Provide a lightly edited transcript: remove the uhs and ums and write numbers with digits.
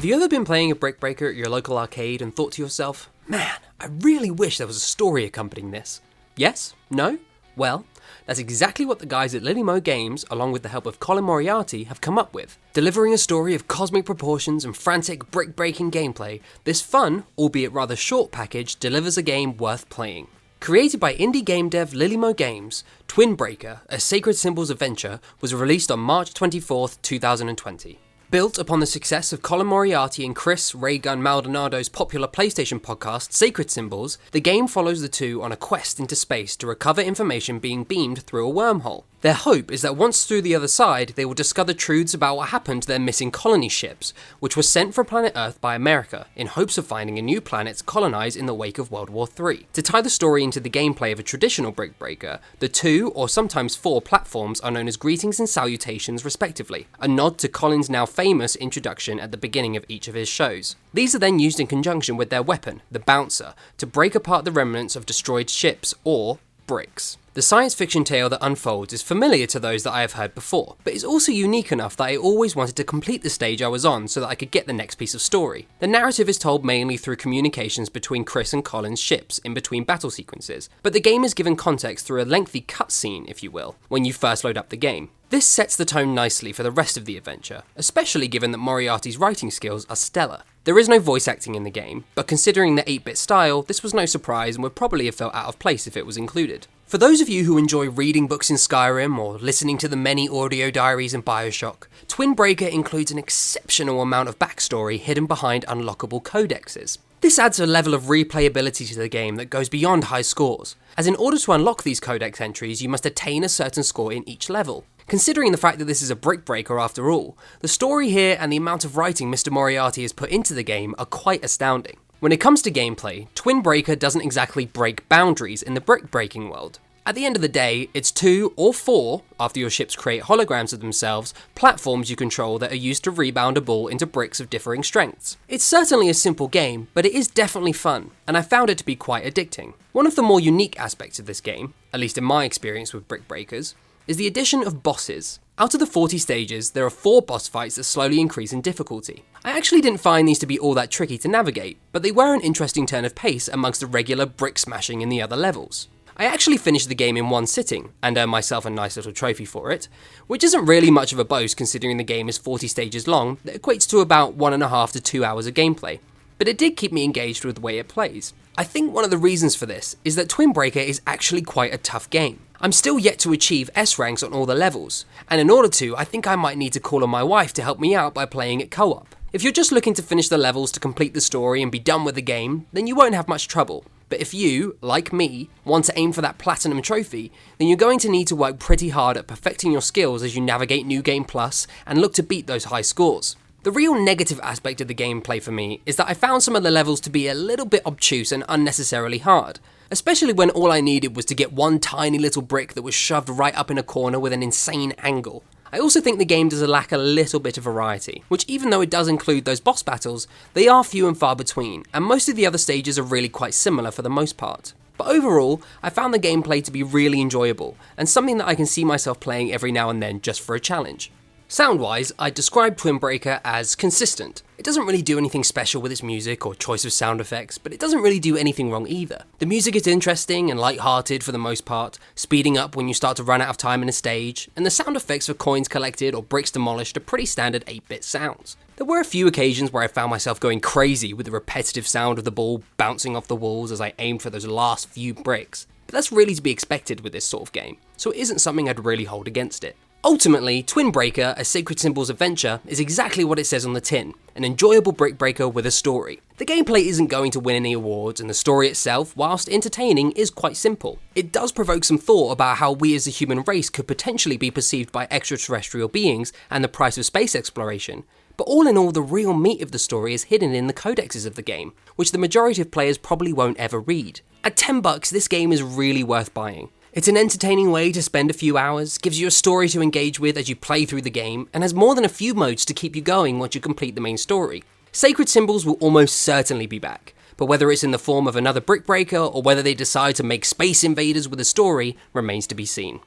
you ever been playing a Brick Breaker at your local arcade and thought to yourself, man, I really wish there was a story accompanying this? Yes? No? Well, that's exactly what the guys at Lilymo Games, along with the help of Colin Moriarty, have come up with. Delivering a story of cosmic proportions and frantic brick-breaking gameplay, this fun, albeit rather short package delivers a game worth playing. Created by indie game dev Lilymo Games, Twin Breaker, a Sacred Symbols adventure, was released on March 24th, 2020. Built upon the success of Colin Moriarty and Chris Raygun Maldonado's popular PlayStation podcast, Sacred Symbols, the game follows the two on a quest into space to recover information being beamed through a wormhole. Their hope is that once through the other side, they will discover truths about what happened to their missing colony ships, which were sent from planet Earth by America, in hopes of finding a new planet to colonize in the wake of World War III. To tie the story into the gameplay of a traditional Brick Breaker, the 2 or sometimes 4 platforms are known as greetings and salutations respectively, a nod to Colin's now famous introduction at the beginning of each of his shows. These are then used in conjunction with their weapon, the Bouncer, to break apart the remnants of destroyed ships, or bricks. The science fiction tale that unfolds is familiar to those that I have heard before, but is also unique enough that I always wanted to complete the stage I was on so that I could get the next piece of story. The narrative is told mainly through communications between Chris and Colin's ships in between battle sequences, but the game is given context through a lengthy cutscene, if you will, when you first load up the game. This sets the tone nicely for the rest of the adventure, especially given that Moriarty's writing skills are stellar. There is no voice acting in the game, but considering the 8-bit style, this was no surprise and would probably have felt out of place if it was included. For those of you who enjoy reading books in Skyrim or listening to the many audio diaries in Bioshock, Twin Breaker includes an exceptional amount of backstory hidden behind unlockable codexes. This adds a level of replayability to the game that goes beyond high scores, as in order to unlock these codex entries you must attain a certain score in each level. Considering the fact that this is a Brick Breaker after all, the story here and the amount of writing Mr. Moriarty has put into the game are quite astounding. When it comes to gameplay, Twin Breaker doesn't exactly break boundaries in the brick breaking world. At the end of the day, it's 2 or 4, after your ships create holograms of themselves, platforms you control that are used to rebound a ball into bricks of differing strengths. It's certainly a simple game, but it is definitely fun, and I found it to be quite addicting. One of the more unique aspects of this game, at least in my experience with Brick Breakers, is the addition of bosses. Out of the 40 stages, there are 4 boss fights that slowly increase in difficulty. I actually didn't find these to be all that tricky to navigate, but they were an interesting turn of pace amongst the regular brick smashing in the other levels. I actually finished the game in one sitting, and earned myself a nice little trophy for it, which isn't really much of a boast considering the game is 40 stages long, that equates to about 1.5 to 2 hours of gameplay, but it did keep me engaged with the way it plays. I think one of the reasons for this is that Twin Breaker is actually quite a tough game. I'm still yet to achieve S ranks on all the levels, and in order to, I think I might need to call on my wife to help me out by playing it co-op. If you're just looking to finish the levels to complete the story and be done with the game, then you won't have much trouble. But if you, like me, want to aim for that platinum trophy, then you're going to need to work pretty hard at perfecting your skills as you navigate New Game Plus and look to beat those high scores. The real negative aspect of the gameplay for me is that I found some of the levels to be a little bit obtuse and unnecessarily hard, especially when all I needed was to get one tiny little brick that was shoved right up in a corner with an insane angle. I also think the game does lack a little bit of variety, which even though it does include those boss battles, they are few and far between, and most of the other stages are really quite similar for the most part. But overall, I found the gameplay to be really enjoyable, and something that I can see myself playing every now and then just for a challenge. Sound-wise, I'd describe Twin Breaker as consistent. It doesn't really do anything special with its music or choice of sound effects, but it doesn't really do anything wrong either. The music is interesting and light-hearted for the most part, speeding up when you start to run out of time in a stage, and the sound effects for coins collected or bricks demolished are pretty standard 8-bit sounds. There were a few occasions where I found myself going crazy with the repetitive sound of the ball bouncing off the walls as I aimed for those last few bricks, but that's really to be expected with this sort of game, so it isn't something I'd really hold against it. Ultimately, Twin Breaker, a Sacred Symbols adventure, is exactly what it says on the tin, an enjoyable brick breaker with a story. The gameplay isn't going to win any awards, and the story itself, whilst entertaining, is quite simple. It does provoke some thought about how we as a human race could potentially be perceived by extraterrestrial beings and the price of space exploration, but all in all, the real meat of the story is hidden in the codexes of the game, which the majority of players probably won't ever read. At $10, this game is really worth buying. It's an entertaining way to spend a few hours, gives you a story to engage with as you play through the game, and has more than a few modes to keep you going once you complete the main story. Sacred Symbols will almost certainly be back, but whether it's in the form of another Brick Breaker or whether they decide to make Space Invaders with a story remains to be seen.